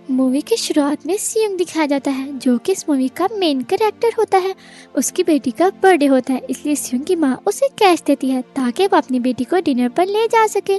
Movie की शुरुआत में सियोंग दिखाया जाता है जो कि इस मूवी का मेन कैरेक्टर होता है। उसकी बेटी का बर्थडे होता है, इसलिए सियोंग की माँ उसे कैश देती है ताकि वो अपनी बेटी को डिनर पर ले जा सके।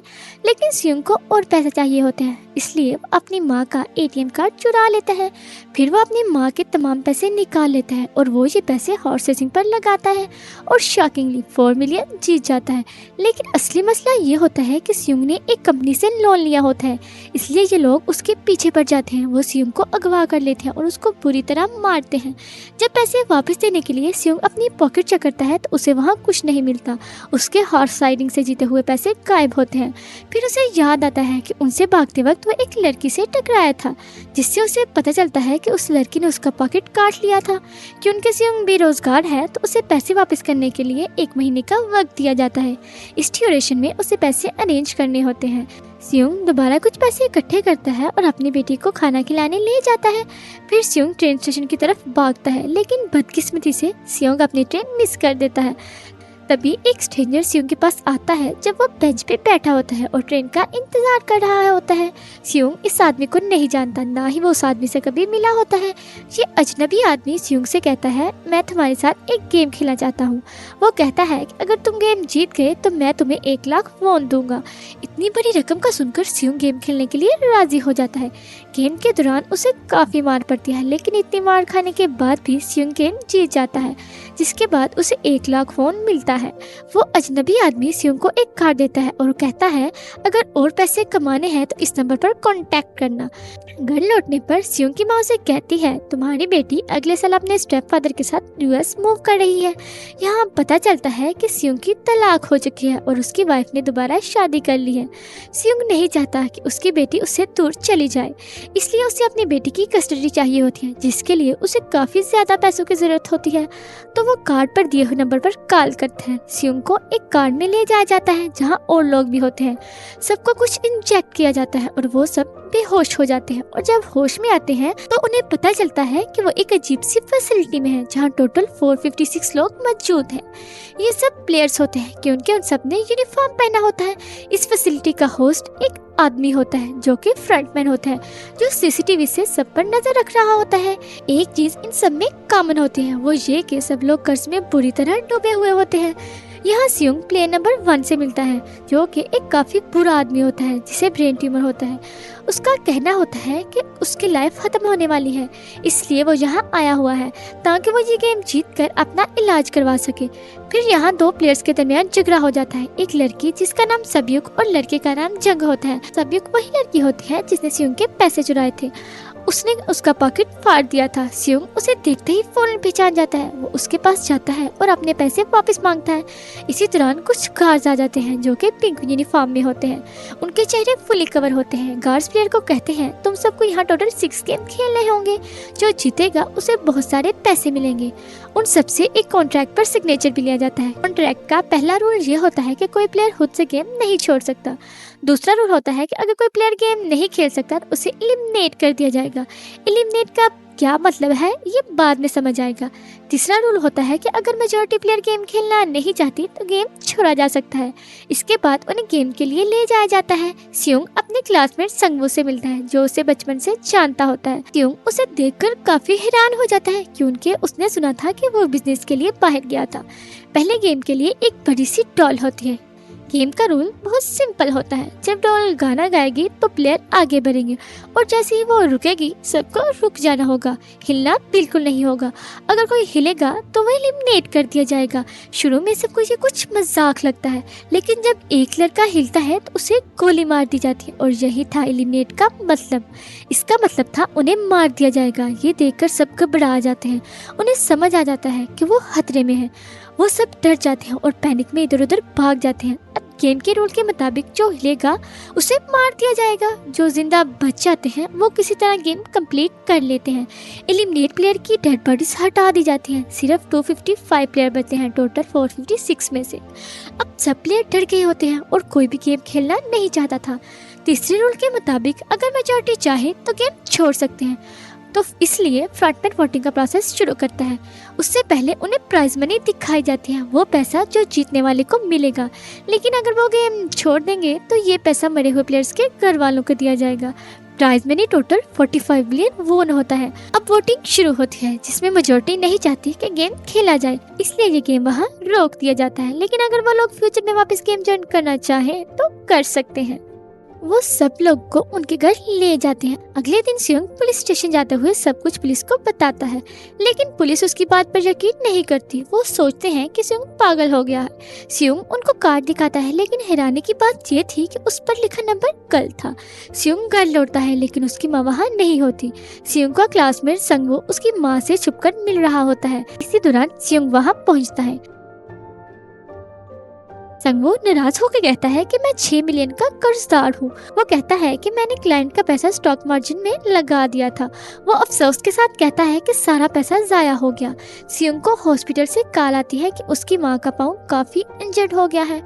लेकिन सियोंग को और पैसे चाहिए होते हैं, इसलिए वो अपनी माँ का एटीएम कार्ड चुरा लेता है। फिर वो अपनी माँ के तमाम पैसे निकाल लेता है और वो ये पैसे हॉर्स रेसिंग पर लगाता है और शॉकिंगली 4 मिलियन जीत जाता है। लेकिन असली मसला ये होता है कि सियोंग ने एक कंपनी से लोन लिया होता है, इसलिए ये लोग उसके पीछे पड़ जाते हैं। वो सियोंग को अगवा कर लेते हैं और उसको बुरी तरह मारते हैं। जब पैसे वापस देने के लिए सियोंग अपनी पॉकेट चेक करता है तो उसे वहाँ कुछ नहीं मिलता। उसके हॉर्स राइडिंग से जीते हुए पैसे गायब होते हैं। फिर उसे याद आता है कि उनसे भागते वक्त वो एक लड़की से टकराया था, जिससे उसे पता चलता है कि उस लड़की ने उसका पॉकेट काट लिया था। क्योंकि सियोंग बेरोजगार है तो उसे पैसे वापस करने के लिए 1 महीने का वक्त दिया जाता है। इस ड्यूरेशन में उसे पैसे अरेंज करने होते हैं। सियोंग दोबारा कुछ पैसे इकट्ठे करता है और अपनी बेटी को खाना खिलाने ले जाता है। फिर सियोंग ट्रेन स्टेशन की तरफ भागता है, लेकिन बदकिस्मती से सियोंग अपनी ट्रेन मिस कर देता है। तभी एक स्ट्रेंजर सियोंग के पास आता है जब वो बेंच पे बैठा होता है और ट्रेन का इंतजार कर रहा होता है। सियोंग इस आदमी को नहीं जानता, ना ही वो उस आदमी से कभी मिला होता है। ये अजनबी आदमी सियोंग से कहता है, मैं तुम्हारे साथ एक गेम खेलना चाहता हूँ। वो कहता है कि अगर तुम गेम जीत गए तो मैं तुम्हें 1 लाख वॉन दूंगा। इतनी बड़ी रकम का सुनकर सियोंग गेम खेलने के लिए राजी हो जाता है। गेम के दौरान उसे काफ़ी मार पड़ती है, लेकिन इतनी मार खाने के बाद भी सियोंग गेम जीत जाता है, जिसके बाद उसे 1 लाख वॉन मिलता है। वो अजनबी आदमी सियोंग को एक कार्ड देता है और कहता है, अगर और पैसे कमाने हैं तो इस नंबर पर कांटेक्ट करना। घर लौटने पर सियोंग की माँ उसे कहती है, तुम्हारी बेटी अगले साल अपने स्टेप फादर के साथ यूएस मूव कर रही है। यहाँ पता चलता है कि सियोंग की तलाक हो चुकी है और उसकी वाइफ ने दोबारा शादी कर ली है। सियोंग नहीं चाहता कि उसकी बेटी उससे दूर चली जाए, इसलिए उसे अपनी बेटी की कस्टडी चाहिए होती है, जिसके लिए उसे काफ़ी ज़्यादा पैसों की ज़रूरत होती है। तो वो कार्ड पर दिए हुए नंबर पर कॉल करते हैं। सियोंग को एक कार्ड में ले जाया जाता है जहाँ और लोग भी होते हैं। सबको कुछ इंजेक्ट किया जाता है और वो सब बेहोश हो जाते हैं, और जब होश में आते हैं तो उन्हें पता चलता है कि वो एक अजीब सी फैसिलिटी में है जहाँ टोटल 456 लोग मौजूद हैं। ये सब प्लेयर्स होते हैं क्योंकि उन सब ने यूनिफॉर्म पहना होता है। इस फैसिलिटी का होस्ट एक आदमी होता है जो कि फ्रंटमैन होता है, जो सीसीटीवी से सब पर नजर रख रहा होता है। एक चीज इन सब में कॉमन होती है, वो ये कि सब लोग कर्ज में बुरी तरह डूबे हुए होते हैं। यहाँ सियोंग प्लेयर नंबर 1 से मिलता है, जो कि एक काफ़ी बुरा आदमी होता है जिसे ब्रेन ट्यूमर होता है। उसका कहना होता है कि उसकी लाइफ ख़त्म होने वाली है, इसलिए वो यहाँ आया हुआ है ताकि वो ये गेम जीत कर अपना इलाज करवा सके। फिर यहाँ 2 प्लेयर्स के दरमियान झगड़ा हो जाता है। एक लड़की जिसका नाम सब्युक और लड़के का नाम जंग होता है। सब्युक वही लड़की होती है जिसने सियोंग के पैसे चुराए थे। उसने उसका पॉकेट फाड़ दिया था। सियोंग उसे देखते ही फौरन पहचान जाता है। वो उसके पास जाता है और अपने पैसे वापस मांगता है। इसी दौरान कुछ गार्ड्स आ जाते हैं जो कि पिंक यूनिफॉर्म में होते हैं। उनके चेहरे फुली कवर होते हैं। गार्ड्स प्लेयर को कहते हैं, तुम सबको यहाँ टोटल 6 गेम खेलने होंगे, जो जीतेगा उसे बहुत सारे पैसे मिलेंगे। उन सबसे एक कॉन्ट्रैक्ट पर सिग्नेचर भी लिया जाता है। कॉन्ट्रैक्ट का पहला रूल ये होता है कि कोई प्लेयर खुद से गेम नहीं छोड़ सकता। दूसरा रूल होता है कि अगर कोई प्लेयर गेम नहीं खेल सकता तो उसे एलिमिनेट कर दिया जाएगा। एलिमिनेट का क्या मतलब है ये बाद में समझ आएगा। तीसरा रूल होता है कि अगर मेजॉरिटी प्लेयर गेम खेलना नहीं चाहती तो गेम छोड़ा जा सकता है। इसके बाद उन्हें गेम के लिए ले जाया जाता है। सियोंग अपने क्लासमेट संगवू से मिलता है, जो उसे बचपन से जानता होता है। सियोंग उसे देखकर काफी हैरान हो जाता है क्योंकि उसने सुना था कि वो बिजनेस के लिए बाहर गया था। पहले गेम के लिए एक बड़ी सी डॉल होती है। गेम का रूल बहुत सिंपल होता है, जब डॉल गाना गाएगी तो प्लेयर आगे बढ़ेंगे और जैसे ही वो रुकेगी सबको रुक जाना होगा, हिलना बिल्कुल नहीं होगा। अगर कोई हिलेगा तो वह एलिमिनेट कर दिया जाएगा। शुरू में सबको ये कुछ मजाक लगता है, लेकिन जब एक लड़का हिलता है तो उसे गोली मार दी जाती है और यही था एलिमिनेट का मतलब। इसका मतलब था उन्हें मार दिया जाएगा। ये देखकर सब घबरा जाते हैं। उन्हें समझ आ जाता है कि वो खतरे में है। वो सब डर जाते हैं और पैनिक में इधर उधर भाग जाते हैं। अब गेम के रूल के मुताबिक जो हिलेगा उसे मार दिया जाएगा। जो जिंदा बच जाते हैं वो किसी तरह गेम कंप्लीट कर लेते हैं। एलिमिनेट प्लेयर की डेड बॉडीज हटा दी जाती हैं। सिर्फ 255 प्लेयर बचते हैं टोटल 456 में से। अब सब प्लेयर डर गए होते हैं और कोई भी गेम खेलना नहीं चाहता था। तीसरे रूल के मुताबिक अगर मेजॉरिटी चाहे तो गेम छोड़ सकते हैं, तो इसलिए फ्रंटमैन वोटिंग का प्रोसेस शुरू करता है। उससे पहले उन्हें प्राइज मनी दिखाई जाती है, वो पैसा जो जीतने वाले को मिलेगा। लेकिन अगर वो गेम छोड़ देंगे तो ये पैसा मरे हुए प्लेयर्स के घर वालों को दिया जाएगा। प्राइज मनी टोटल 45 बिलियन वोन होता है। अब वोटिंग शुरू होती है जिसमें मेजोरिटी नहीं चाहती कि गेम खेला जाए, इसलिए ये गेम वहाँ रोक दिया जाता है। लेकिन अगर वो लोग फ्यूचर में वापस गेम ज्वाइन करना चाहें तो कर सकते हैं। वो सब लोग को उनके घर ले जाते हैं। अगले दिन सियोंग पुलिस स्टेशन जाते हुए सब कुछ पुलिस को बताता है, लेकिन पुलिस उसकी बात पर यकीन नहीं करती। वो सोचते हैं कि सियोंग पागल हो गया है। सियोंग उनको कार्ड दिखाता है, लेकिन हैरानी की बात ये थी कि उस पर लिखा नंबर गलत था। सियोंग घर लौटता है, लेकिन उसकी माँ वहाँ नहीं होती। सियोंग का क्लासमेट संगवो उसकी माँ से छुपकर मिल रहा होता है। इसी दौरान सियोंग वहाँ पहुँचता है। संगवो नाराज होकर कहता है कि मैं 6 मिलियन का कर्जदार हूँ। वो कहता है कि मैंने क्लाइंट का पैसा स्टॉक मार्जिन में लगा दिया था। वो अफसोस के साथ कहता है कि सारा पैसा जाया हो गया। सियोंग को हॉस्पिटल से कॉल आती है कि उसकी माँ का पाँव काफ़ी इंजर्ड हो गया है।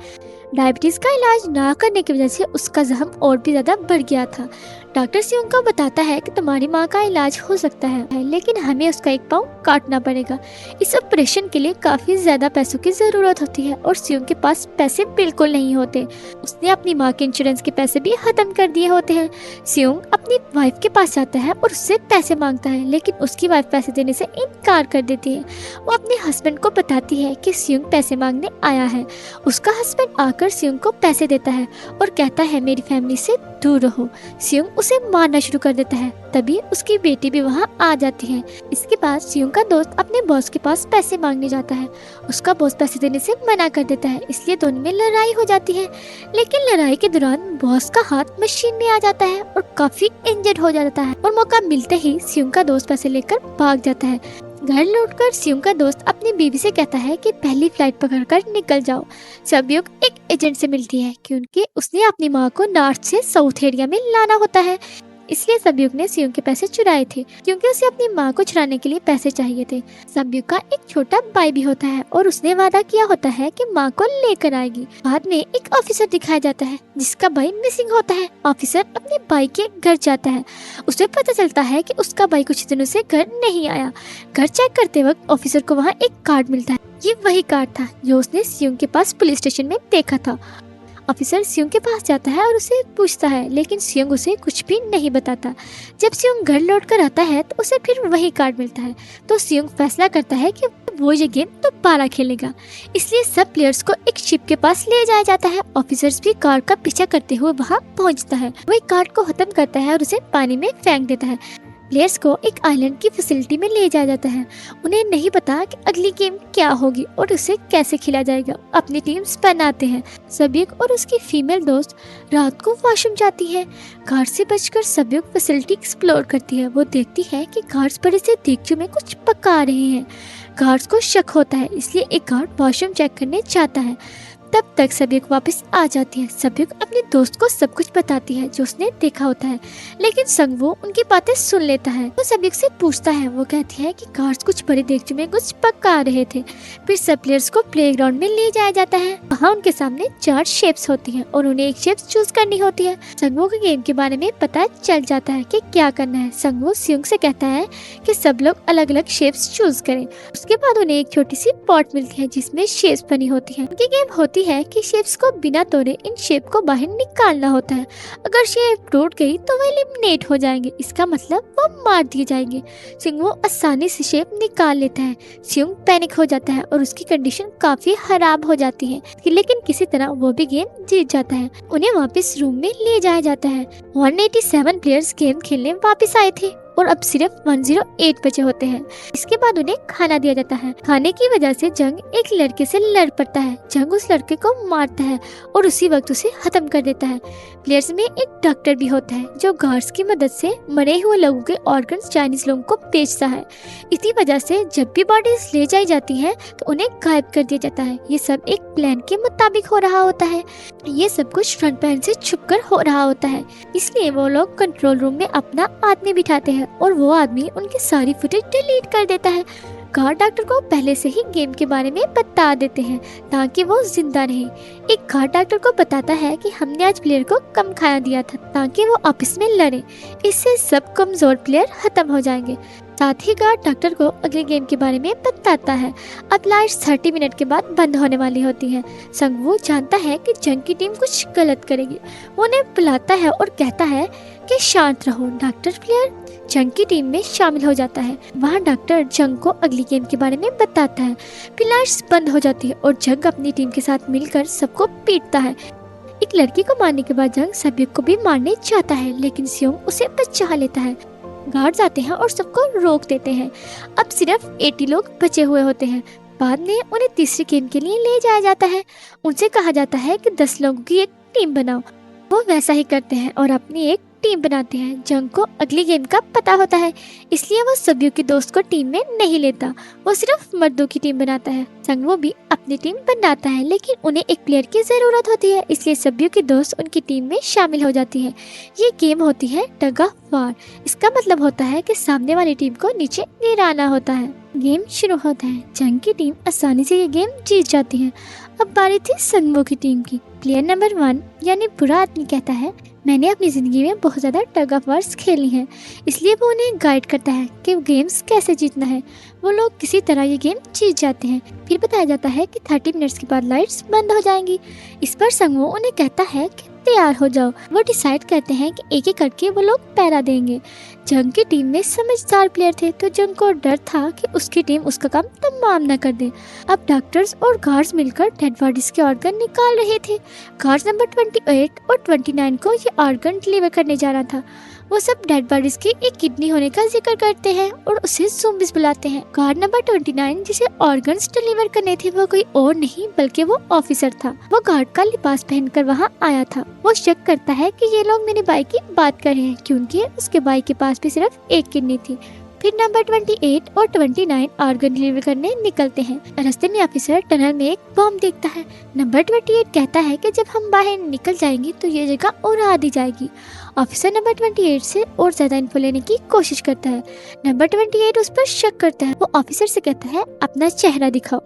डायबिटीज़ का इलाज ना करने की वजह से उसका जख्म और भी ज़्यादा बढ़ गया था। डॉक्टर सियोंग को बताता है कि तुम्हारी माँ का इलाज हो सकता है, लेकिन हमें उसका एक पाँव काटना पड़ेगा। इस ऑपरेशन के लिए काफ़ी ज़्यादा पैसों की ज़रूरत होती है और सियोंग के पास पैसे बिल्कुल नहीं होते। उसने अपनी माँ के इंश्योरेंस के पैसे भी ख़त्म कर दिए होते हैं। सियोंग अपनी वाइफ के पास जाता है और उससे पैसे मांगता है, लेकिन उसकी वाइफ पैसे देने से इनकार कर देती है। वो अपने हस्बैंड को बताती है कि सियोंग पैसे मांगने आया है। उसका हस्बैंड आकर सियोंग को पैसे देता है और कहता है मेरी फैमिली से दूर रहो। सियोंग उसे मारना शुरू कर देता है। तभी उसकी बेटी भी वहाँ आ जाती है। इसके बाद सियोंग का दोस्त अपने बॉस के पास पैसे मांगने जाता है। उसका बॉस पैसे देने से मना कर देता है, इसलिए दोनों में लड़ाई हो जाती है। लेकिन लड़ाई के दौरान बॉस का हाथ मशीन में आ जाता है और काफी इंजर्ड हो जाता है और मौका मिलते ही सियोंग का दोस्त पैसे लेकर भाग जाता है। घर लौटकर सियोंग का दोस्त अपनी बीवी से कहता है कि पहली फ्लाइट पकड़कर निकल जाओ। सबयुग एक एजेंट से मिलती है क्योंकि उसने अपनी माँ को नॉर्थ से साउथ एरिया में लाना होता है, इसलिए सबयुग ने सियोंग के पैसे चुराए थे क्योंकि उसे अपनी माँ को छुड़ाने के लिए पैसे चाहिए थे। सबयुग का एक छोटा भाई भी होता है और उसने वादा किया होता है कि माँ को लेकर आएगी। बाद में एक ऑफिसर दिखाया जाता है जिसका भाई मिसिंग होता है। ऑफिसर अपने भाई के घर जाता है। उसे पता चलता है कि उसका भाई कुछ दिनों से घर नहीं आया। घर चेक करते वक्त ऑफिसर को वहाँ एक कार्ड मिलता है। ये वही कार्ड था जो उसने सियोंग के पास पुलिस स्टेशन में देखा था। ऑफिसर सियोंग के पास जाता है और उसे पूछता है, लेकिन सियोंग उसे कुछ भी नहीं बताता। जब सियोंग घर लौट कर आता है तो उसे फिर वही कार्ड मिलता है। तो सियोंग फैसला करता है कि वो ये गेम दोबारा खेलेगा, इसलिए सब प्लेयर्स को एक शिप के पास ले जाया जाता है। ऑफिसर्स भी कार्ड का पीछा करते हुए वहाँ पहुँचता है। वही कार्ड को खत्म करता है और उसे पानी में फेंक देता है। प्लेयर्स को एक आइलैंड की फैसिलिटी में ले जाया जाता है। उन्हें नहीं पता कि अगली गेम क्या होगी और उसे कैसे खेला जाएगा। अपनी टीम्स बनाते हैं। सबयुग और उसकी फीमेल दोस्त रात को वॉशरूम जाती है। गार्ड से बचकर सबयुग फैसिलिटी एक्सप्लोर करती है। वो देखती है कि गार्ड्स बड़े से देगचू में कुछ पका रहे हैं। गार्ड्स को शक होता है, इसलिए एक गार्ड वॉशरूम चेक करने जाता है। तब तक सबयुग वापस आ जाती है। सबयुग अपने दोस्त को सब कुछ बताती है जो उसने देखा होता है, लेकिन संगवो उनकी बातें सुन लेता है। वो सबयुग से पूछता है। वो कहती है कि गार्ड्स कुछ बड़े देगचू में कुछ पका रहे थे। फिर सब प्लेयर्स को प्लेग्राउंड में ले जाया जाता है। वहाँ उनके सामने 4 शेप्स होती हैं और उन्हें एक शेप चूज करनी होती है। संगवो को गेम के बारे में पता चल जाता है कि क्या करना है। संगवो सियोंग से कहता है कि सब लोग अलग अलग शेप्स चूज करें। उसके बाद उन्हें एक छोटी सी पॉट मिलती है जिसमें शेप्स बनी होती है। उनकी गेम होती है कि शेप्स को बिना तोड़े इन शेप को बाहर निकालना होता है। अगर शेप टूट गई तो वो एलिमिनेट हो जाएंगे, इसका मतलब वो मार दिए जाएंगे। सियोंग आसानी से शेप निकाल लेता है। सियोंग पैनिक हो जाता है और उसकी कंडीशन काफी खराब हो जाती है, लेकिन किसी तरह वो भी गेम जीत जाता है। उन्हें वापस रूम में ले जाया जाता है। 187 प्लेयर्स गेम खेलने वापस आए थे और अब सिर्फ 108 बचे होते हैं। इसके बाद उन्हें खाना दिया जाता है। खाने की वजह से जंग एक लड़के से लड़ पड़ता है। जंग उस लड़के को मारता है और उसी वक्त उसे खत्म कर देता है। प्लेयर्स में एक डॉक्टर भी होता है जो गार्ड्स की मदद से मरे हुए लोगों के ऑर्गन्स चाइनीज लोगों को बेचता है। इसी वजह से जब भी बॉडीज ले जाई जाती हैं तो उन्हें गायब कर दिया जाता है। ये सब एक प्लान के मुताबिक हो रहा होता है। ये सब कुछ फ्रंट पैन से छुपकर हो रहा होता है, इसलिए वो लोग कंट्रोल रूम में अपना आदमी बिठाते हैं और वो आदमी उनकी सारी फुटेज डिलीट कर देता है। गार्ड डॉक्टर को पहले से ही गेम के बारे में बता देते हैं ताकि वो जिंदा रहे। एक गार्ड डॉक्टर को बताता है कि हमने आज प्लेयर को कम खाना दिया था ताकि वो आपस में लड़े। इससे सब कमजोर प्लेयर खत्म हो जाएंगे। साथ ही गार्ड डॉक्टर को अगले गेम के बारे में बताता है। अब लाइट्स 30 मिनट के बाद बंद होने वाली होती है। संगवो जानता है कि जंग की टीम कुछ गलत करेगी। वो उन्हें बुलाता है और कहता है कि शांत रहो। डॉक्टर प्लेयर जंग की टीम में शामिल हो जाता है। वहाँ डॉक्टर जंग को अगली गेम के बारे में बताता है। फिर लाइट्स बंद हो जाती है और जंग अपनी टीम के साथ मिलकर सबको पीटता है। एक लड़की को मारने के बाद जंग सभी को भी मारने चाहता है, लेकिन सियोंग उसे बचा लेता है। गार्ड्स आते हैं और सबको रोक देते हैं। अब सिर्फ 80 लोग बचे हुए होते हैं। बाद में उन्हें तीसरी गेम के लिए ले जाया जाता है। उनसे कहा जाता है कि 10 लोगों की एक टीम बनाओ। वो वैसा ही करते हैं और अपनी एक टीम बनाते हैं। जंग को अगली गेम का पता होता है, इसलिए वो सभी के दोस्त को टीम में नहीं लेता। वो सिर्फ मर्दों की टीम बनाता है। संगवो भी अपनी टीम बनाता है, लेकिन उन्हें एक प्लेयर की जरूरत होती है, इसलिए सभी के दोस्त उनकी टीम में शामिल हो जाती है। ये गेम होती है टग ऑफ वार। इसका मतलब होता है कि सामने वाली टीम को नीचे गिराना होता है। गेम शुरू होता है। जंग की टीम आसानी से ये गेम जीत जाती है। अब बारी थी संगवो की टीम की। प्लेयर नंबर 1 यानी बुरा आदमी कहता है, मैंने अपनी ज़िंदगी में बहुत ज़्यादा टग ऑफ वार्स खेली हैं, इसलिए वो उन्हें गाइड करता है कि गेम्स कैसे जीतना है। वो लोग किसी तरह ये गेम जीत जाते हैं। फिर बताया जाता है कि 30 मिनट्स के बाद लाइट्स बंद हो जाएंगी। इस पर संगवो उन्हें कहता है कि तैयार हो जाओ। वो डिसाइड करते हैं कि एक एक करके वो लोग पहरा देंगे। जंग की टीम में समझदार प्लेयर थे, तो जंग को डर था कि उसकी टीम उसका काम तमाम न कर दे। अब डॉक्टर्स और गार्ड्स मिलकर डेड बॉडीज के ऑर्गन निकाल रहे थे। गार्ड्स नंबर 28 और 29 को ये ऑर्गन डिलीवर करने जा रहा था। वो सब डेड बॉडीज की एक किडनी होने का जिक्र करते हैं और उसे ज़ॉम्बीज़ बुलाते हैं। गार्ड नंबर 29 जिसे ऑर्गन्स डिलीवर करने थे, वो कोई और नहीं बल्कि वो ऑफिसर था। वो गार्ड का लिबास पहनकर वहाँ आया था। वो शक करता है कि ये लोग मेरे भाई की बात कर रहे हैं, क्योंकि उसके भाई के पास भी सिर्फ एक किडनी थी। फिर नंबर 28 और 29 ऑर्गन डिलीवर करने निकलते हैं। रास्ते में ऑफिसर टनल में एक बम देखता है। नंबर 28 कहता है कि जब हम बाहर निकल जाएंगे तो ये जगह उड़ा दी जाएगी। ऑफिसर नंबर 28 से और ज्यादा इन्फो लेने की कोशिश करता है। नंबर 28 उस पर शक करता है। वो ऑफिसर से कहता है, अपना चेहरा दिखाओ।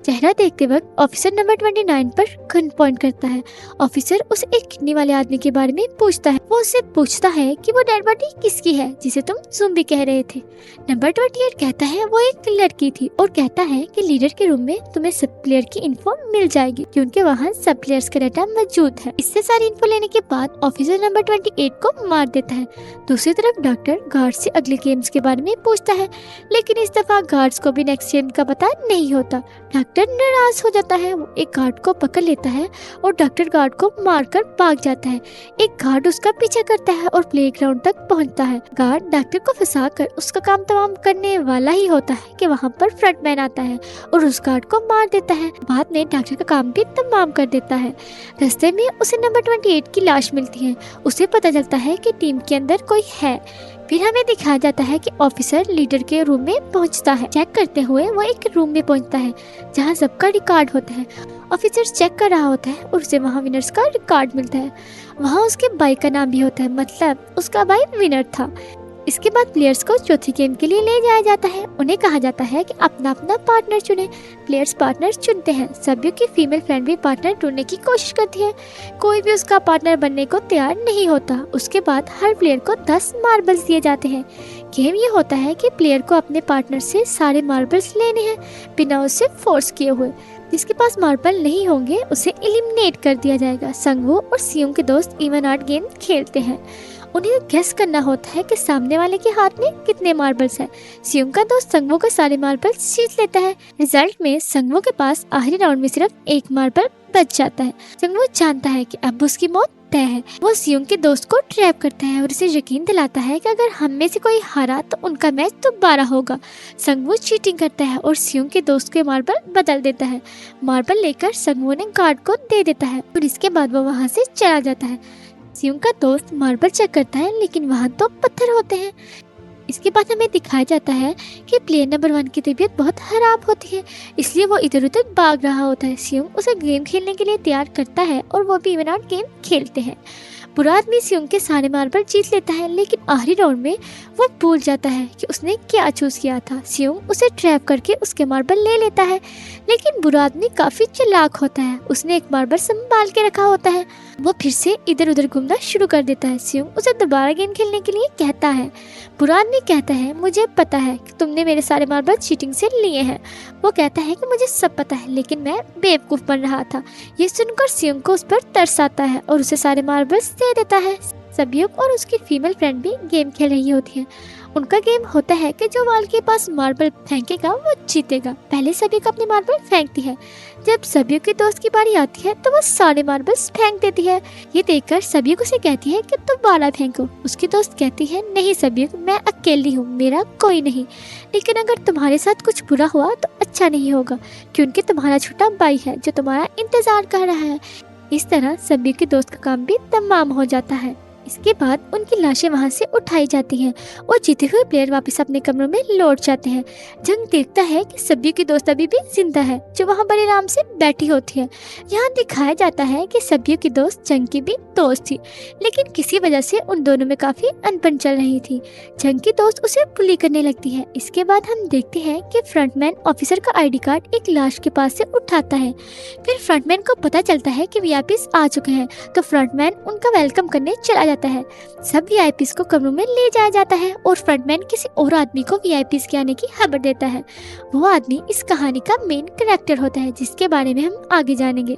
चेहरा देखते वक्त ऑफिसर नंबर 29 पर गन पॉइंट करता है। ऑफिसर उस एक किडनी वाले आदमी के बारे में पूछता है। वो उससे पूछता है कि वो डेड बॉडी किसकी है जिसे तुम ज़ॉम्बी कह रहे थे। नंबर 28 कहता है वो एक लड़की थी और कहता है कि लीडर के रूम में तुम्हें सब प्लेयर की इन्फो मिल जाएगी, क्योंकि वहाँ सब प्लेयर्स का डाटा मौजूद है। इससे सारी इन्फो लेने के बाद ऑफिसर नंबर 28 को मार देता है। दूसरी तरफ डॉक्टर गार्ड से अगले गेम्स के बारे में पूछता है, लेकिन इस दफा गार्ड्स को भी नेक्स्ट गेम का पता नहीं होता। डॉक्टर नाराज हो जाता है। वो एक गार्ड को पकड़ लेता है और डॉक्टर गार्ड को मारकर भाग जाता है। एक गार्ड उसका पीछा करता है और प्लेग्राउंड तक पहुंचता है। गार्ड डॉक्टर को फंसाकर उसका काम तमाम करने वाला ही होता है कि वहां पर फ्रंटमैन आता है और उस गार्ड को मार देता है। बाद में डॉक्टर का काम भी तमाम कर देता है। रास्ते में उसे नंबर 28 की लाश मिलती है। उसे पता चलता है कि टीम के अंदर कोई है। फिर हमें दिखाया जाता है कि ऑफिसर लीडर के रूम में पहुंचता है। चेक करते हुए वो एक रूम में पहुंचता है जहां सबका रिकॉर्ड होता है। ऑफिसर चेक कर रहा होता है और उसे वहां विनर्स का रिकॉर्ड मिलता है। वहां उसके भाई का नाम भी होता है, मतलब उसका भाई विनर था। इसके बाद प्लेयर्स को चौथी गेम के लिए ले जाया जाता है। उन्हें कहा जाता है कि अपना अपना पार्टनर चुने। प्लेयर्स पार्टनर चुनते हैं। सभी की फीमेल फ्रेंड भी पार्टनर ढूंढने की कोशिश करती है। कोई भी उसका पार्टनर बनने को तैयार नहीं होता। उसके बाद हर प्लेयर को 10 मार्बल्स दिए जाते हैं। गेम ये होता है कि प्लेयर को अपने पार्टनर से सारे मार्बल्स लेने हैं बिना उसे फोर्स किए हुए। जिसके पास मार्बल नहीं होंगे उसे एलिमिनेट कर दिया जाएगा। संगवो और सियोंग के दोस्त इवन आर्ट गेम खेलते हैं। उन्हें गेस करना होता है कि सामने वाले के हाथ में कितने मार्बल्स हैं। सियोंग का दोस्त संगवो का सारे मार्बल्स जीत लेता है। रिजल्ट में संगवो के पास आखिरी राउंड में सिर्फ एक मार्बल बच जाता है। संगवो जानता है कि अब उसकी मौत तय है। वो सियोंग के दोस्त को ट्रैप करता है और उसे यकीन दिलाता है कि अगर हम में से कोई हारा तो उनका मैच दोबारा होगा। संगवो चीटिंग करता है और सियोंग के दोस्त के मार्बल बदल देता है। मार्बल लेकर संगवो ने गार्ड को दे देता है और इसके बाद वो वहाँ से चला जाता है। सियोंग का दोस्त मार्बल चेक करता है, लेकिन वहाँ तो पत्थर होते हैं। इसके बाद हमें दिखाया जाता है कि प्लेयर नंबर 1 की तबीयत बहुत खराब होती है, इसलिए वो इधर उधर भाग रहा होता है। सियोंग उसे गेम खेलने के लिए तैयार करता है और वो भी इवन आउट गेम खेलते हैं। बुरा आदमी सियोंग के सारे मार्बल जीत लेता है, लेकिन आखिरी राउंड में वो भूल जाता है कि उसने क्या चूज किया था। सियोंग उसे ट्रैप करके उसके मार्बल ले लेता है, लेकिन बुरा आदमी काफी चालाक होता है। उसने एक मार्बल संभाल के रखा होता है। वो फिर से इधर उधर घूमना शुरू कर देता है। सियोंग उसे दोबारा गेम खेलने के लिए कहता है। बुरा आदमी कहता है, मुझे पता है कि तुमने मेरे सारे मार्बल चीटिंग से लिए हैं। वो कहता है कि मुझे सब पता है, लेकिन मैं बेवकूफ़ बन रहा था। ये सुनकर सियोंग को उस पर तरस आता है और उसे सारे मार्बल्स दे देता है। सब्यूक और उसकी फीमेल फ्रेंड भी गेम खेल रही होती है। उनका गेम होता है कि जो वॉल के पास मार्बल फेंकेगा वो जीतेगा। पहले सब्यूक अपनी मार्बल फेंकती है। जब सब्यूक के दोस्त की बारी आती है तो वो सारे मार्बल्स फेंक देती है। ये देखकर सब्यूक उसे कहती है कि तुम बाला फेंको। उसकी दोस्त कहती है नहीं सब्यूक, मैं अकेली हूँ, मेरा कोई नहीं, लेकिन अगर तुम्हारे साथ कुछ बुरा हुआ तो अच्छा नहीं होगा, क्योंकि तुम्हारा छोटा भाई है जो तुम्हारा इंतजार कर रहा है। इस तरह सब्यूक के दोस्त का काम भी तमाम हो जाता है। इसके बाद उनकी लाशें वहां से उठाई जाती हैं और जीते हुए प्लेयर वापस अपने कमरों में लौट जाते हैं। जंग देखता है कि सब्यूक की दोस्त अभी भी जिंदा है, जो वहां बड़े आराम से बैठी होती है। यहाँ दिखाया जाता है कि सब्यूक की दोस्त जंग की भी दोस्त थी, लेकिन किसी वजह से उन दोनों में काफी अनबन चल रही थी। जंग की दोस्त उसे बुली करने लगती है। इसके बाद हम देखते हैं कि फ्रंटमैन ऑफिसर का आईडी कार्ड एक लाश के पास से उठाता है। फिर फ्रंटमैन को पता चलता है कि वीआईपीज आ चुके हैं, तो फ्रंटमैन उनका वेलकम करने चला जाता है। सब वीआईपीज को कमरों में ले जाया जाता है और फ्रंटमैन किसी और आदमी को वीआईपीज के आने की खबर देता है। वो आदमी इस कहानी का मेन कैरेक्टर होता है, जिसके बारे में हम आगे जानेंगे।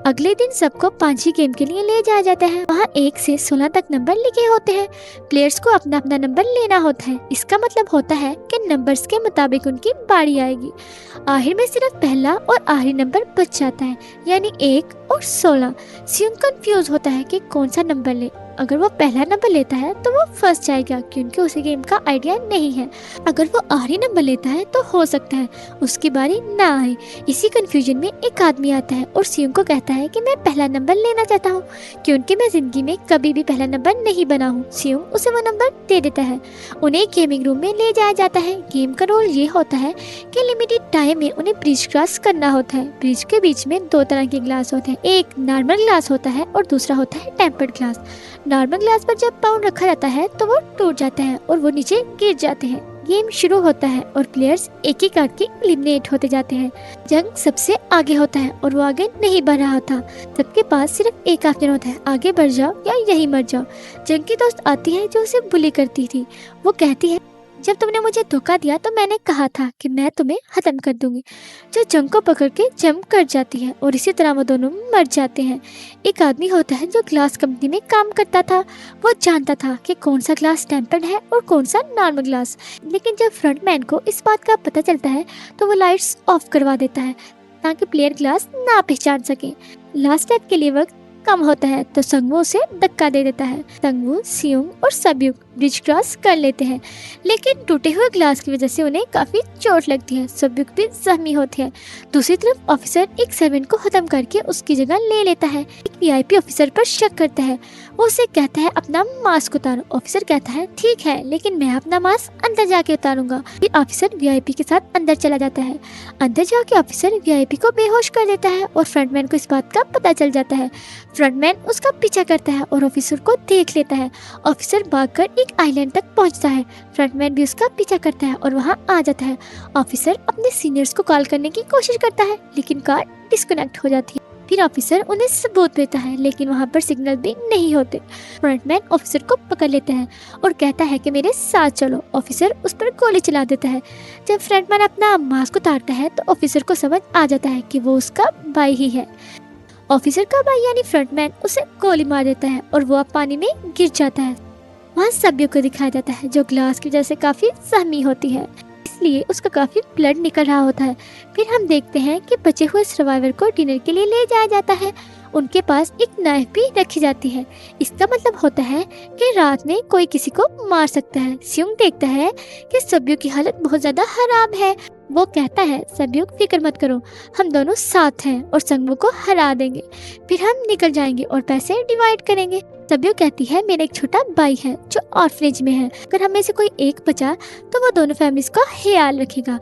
अगले दिन सबको पांची गेम के लिए ले जाया जाता है। वहाँ 1 से 16 तक नंबर लिखे होते हैं। प्लेयर्स को अपना अपना नंबर लेना होता है। इसका मतलब होता है कि नंबर्स के मुताबिक उनकी बारी आएगी। आखिर में सिर्फ पहला और आखिरी नंबर बच जाता है, यानी 1 और 16। सियुंग कंफ्यूज होता है कि कौन सा नंबर ले। अगर वो पहला नंबर लेता है तो वो फंस जाएगा, क्योंकि उसे गेम का आइडिया नहीं है। अगर वो आखिरी नंबर लेता है तो हो सकता है उसकी बारी ना आए। इसी कंफ्यूजन में एक आदमी आता है और सियुंग को कहता है कि मैं पहला नंबर लेना चाहता हूँ, क्योंकि मैं जिंदगी में कभी भी पहला नंबर नहीं बना हूँ। सियुंग उसे वो नंबर दे देता है। उन्हें गेमिंग रूम में ले जाया जाता है। गेम का रोल ये होता है कि लिमिटेड टाइम में उन्हें ब्रिज क्रॉस करना होता है। ब्रिज के बीच में 2 तरह के ग्लास होते हैं, एक नॉर्मल ग्लास होता है और दूसरा होता है टेम्पर्ड ग्लास। नॉर्मल ग्लास पर जब पाउंड रखा जाता है तो वो टूट जाता है और वो नीचे गिर जाते हैं। गेम शुरू होता है और प्लेयर्स एक एक करके एलिमिनेट होते जाते हैं। जंग सबसे आगे होता है और वो आगे नहीं बढ़ रहा था। सबके पास सिर्फ एक ऑप्शन होता है, आगे बढ़ जाओ या यहीं मर जाओ। जंग की दोस्त आती है जो उसे बुली करती थी। वो कहती है जब तुमने मुझे धोखा दिया तो मैंने कहा था कि मैं तुम्हें खत्म कर दूंगी। जो जंग को पकड़ के जंप कर जाती है और इसी तरह वो दोनों मर जाते हैं। एक आदमी होता है जो ग्लास कंपनी में काम करता था। वो जानता था कि कौन सा ग्लास टेम्पर्ड है और कौन सा नॉर्मल ग्लास, लेकिन जब फ्रंटमैन को इस बात का पता चलता है तो वो लाइट्स ऑफ करवा देता है ताकि प्लेयर ग्लास ना पहचान सके। लास्ट स्टेप के लिए वक्त कम होता है तो संगवू उसे धक्का दे देता है। संगवू, सियुंग और सब्यूक ब्रिज क्रॉस कर लेते हैं, लेकिन टूटे हुए ग्लास की वजह से उन्हें काफी चोट लगती है। सब्यूक भी जख्मी होती है। दूसरी तरफ ऑफिसर एक सर्वेंट को खत्म करके उसकी जगह ले लेता है। एक वीआईपी ऑफिसर पर शक करता है। वो उसे कहता है अपना मास्क उतारो। ऑफिसर कहता है ठीक है, लेकिन मैं अपना मास्क अंदर जाके उतारूंगा। फिर ऑफिसर वीआईपी के साथ अंदर चला जाता है। अंदर जाके ऑफिसर वीआईपी को बेहोश कर देता है और फ्रंटमैन को इस बात का पता चल जाता है। फ्रंटमैन उसका पीछा करता है और ऑफिसर को देख लेता है। ऑफिसर भागकर एक आइलैंड तक पहुंचता है। फ्रंटमैन भी उसका पीछा करता है और वहां आ जाता है। ऑफिसर अपने सीनियर्स को कॉल करने की कोशिश करता है, लेकिन कॉल डिस्कनेक्ट हो जाती है। फिर ऑफिसर उन्हें सबूत देता है, लेकिन वहां पर सिग्नल भी नहीं होते। फ्रंटमैन ऑफिसर को पकड़ लेता है और कहता है कि मेरे साथ चलो। ऑफिसर उस पर गोली चला देता है। जब फ्रंटमैन अपना मास्क उतारता है तो ऑफिसर को समझ आ जाता है कि वो उसका भाई ही है। ऑफिसर का भाई यानी फ्रंटमैन उसे गोली मार देता है और वो अब पानी में गिर जाता है। वहाँ सब्यूक को दिखाया जाता है जो ग्लास की वजह से काफी जख्मी होती है, इसलिए उसका काफी ब्लड निकल रहा होता है। फिर हम देखते हैं कि बचे हुए सर्वाइवर को डिनर के लिए ले जाया जाता है। उनके पास एक नाइफ भी रखी जाती है। इसका मतलब होता है कि रात में कोई किसी को मार सकता है। सियुंग देखता है कि सब्यूक की हालत बहुत ज्यादा खराब है। वो कहता है सब्यूक फिक्र मत करो, हम दोनों साथ हैं और संगवू को हरा देंगे। फिर हम निकल जाएंगे और पैसे डिवाइड करेंगे। सब्यूक कहती है मेरा एक छोटा भाई है जो ऑर्फनेज में है, अगर हमें से कोई एक बचा तो वो दोनों फैमिलीज का ख्याल रखेगा।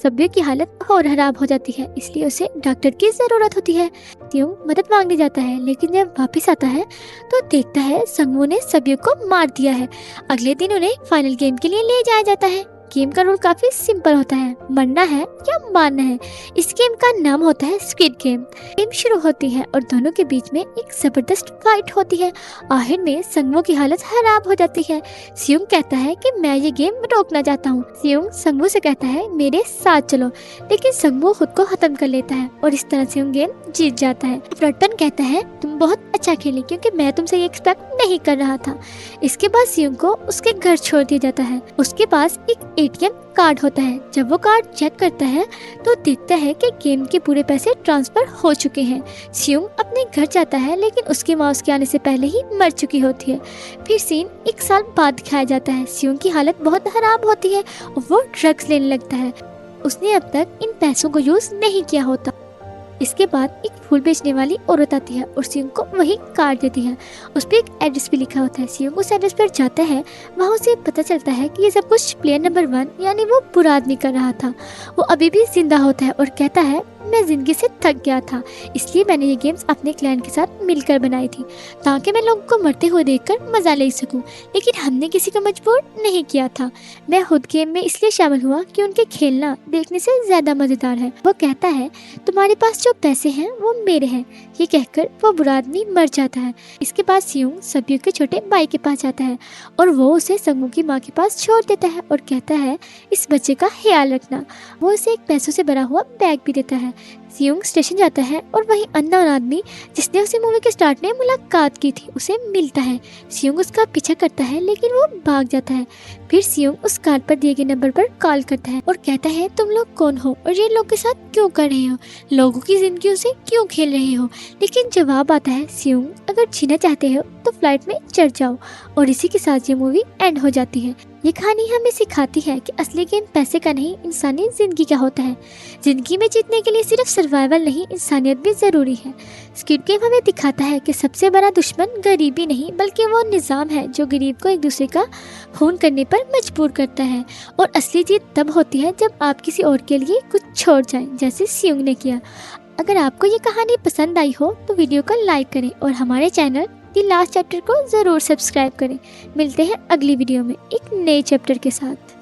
सब्यूक की हालत और खराब हो जाती है, इसलिए उसे डॉक्टर की जरूरत होती है। सियुंग मदद मांगने जाता है, लेकिन जब वापस आता है तो देखता है संगवू ने सब्यूक को मार दिया है। अगले दिन उन्हें फाइनल गेम के लिए ले जाया जाता है। गेम का रूल काफी सिंपल होता है, मरना है या मारना है। इस गेम का नाम होता है स्क्विड गेम। गेम शुरू होती है और दोनों के बीच में एक जबरदस्त फाइट होती है। आखिर में संगवू की हालत खराब हो जाती है। सियुंग कहता है कि मैं ये गेम रोकना चाहता हूँ। सियुंग संगवू से कहता है मेरे साथ चलो, लेकिन संगवू खुद को खत्म कर लेता है और इस तरह सियुंग गेम जीत जाता है। फ्रंटमैन कहता है तुम बहुत अच्छा खेली, क्योंकि मैं तुमसे ये एक्सपेक्ट नहीं कर रहा था। इसके बाद सियोंग को उसके घर छोड़ दिया जाता है। उसके पास एक एटीएम कार्ड होता है। जब वो कार्ड चेक करता है तो देखता है कि गेम के पूरे पैसे ट्रांसफर हो चुके हैं। सियोंग अपने घर जाता है लेकिन उसकी माँ उसके आने से पहले ही मर चुकी होती है। फिर सीन 1 साल बाद दिखाया जाता है। सियोंग की हालत बहुत खराब होती है और वो ड्रग्स लेने लगता है। उसने अब तक इन पैसों को यूज नहीं किया होता। इसके बाद एक फूल बेचने वाली औरत आती है और सियोंग को वही कार्ड देती है। उस पर एक एड्रेस भी लिखा होता है। सियोंग उस एड्रेस पर जाता है। वहाँ उसे पता चलता है कि ये सब कुछ प्लेयर नंबर 1 यानी वो बुरा आदमी कर रहा था। वो अभी भी जिंदा होता है और कहता है मैं जिंदगी से थक गया था, इसलिए मैंने ये गेम्स अपने क्लैन के साथ मिलकर बनाई थी ताकि मैं लोगों को मरते हुए देखकर मजा ले सकूं, लेकिन हमने किसी को मजबूर नहीं किया था। मैं खुद गेम में इसलिए शामिल हुआ कि उनके खेलना देखने से ज्यादा मजेदार है। वो कहता है तुम्हारे पास जो पैसे हैं वो मेरे हैं। ये कहकर वो बुरा आदमी मर जाता है। इसके बाद सियोंग सब्यू के छोटे भाई के पास जाता है और वो उसे संगू की माँ के पास छोड़ देता है और कहता है इस बच्चे का ख्याल रखना। वो उसे एक पैसों से भरा हुआ बैग भी देता है। सियोंग स्टेशन जाता है और वहीं अननोन आदमी जिसने उसे मूवी के स्टार्ट में मुलाकात की थी उसे मिलता है। सियोंग उसका पीछा करता है लेकिन वो भाग जाता है। फिर सियोंग उस कार्ड पर दिए गए नंबर पर कॉल करता है और कहता है तुम लोग कौन हो और ये लोग के साथ क्यों कर रहे हो, लोगों की जिंदगियों से क्यों खेल रहे हो। लेकिन जवाब आता है सियोंग अगर जीना चाहते हो तो फ्लाइट में चढ़ जाओ। और इसी के साथ ये मूवी एंड हो जाती है। ये कहानी हमें सिखाती है कि असली गेम पैसे का नहीं इंसानी जिंदगी का होता है। जिंदगी में जीतने के लिए सिर्फ सर्वाइवल नहीं इंसानियत भी जरूरी है। स्क्विड गेम हमें दिखाता है कि सबसे बड़ा दुश्मन गरीबी नहीं बल्कि वो निज़ाम है जो गरीब को एक दूसरे का खून करने पर मजबूर करता है। और असली जीत तब होती है जब आप किसी और के लिए कुछ छोड़ जाएं, जैसे सियोंग ने किया। अगर आपको ये कहानी पसंद आई हो तो वीडियो को लाइक करें और हमारे चैनल द लास्ट चैप्टर को ज़रूर सब्सक्राइब करें। मिलते हैं अगली वीडियो में एक नए चैप्टर के साथ।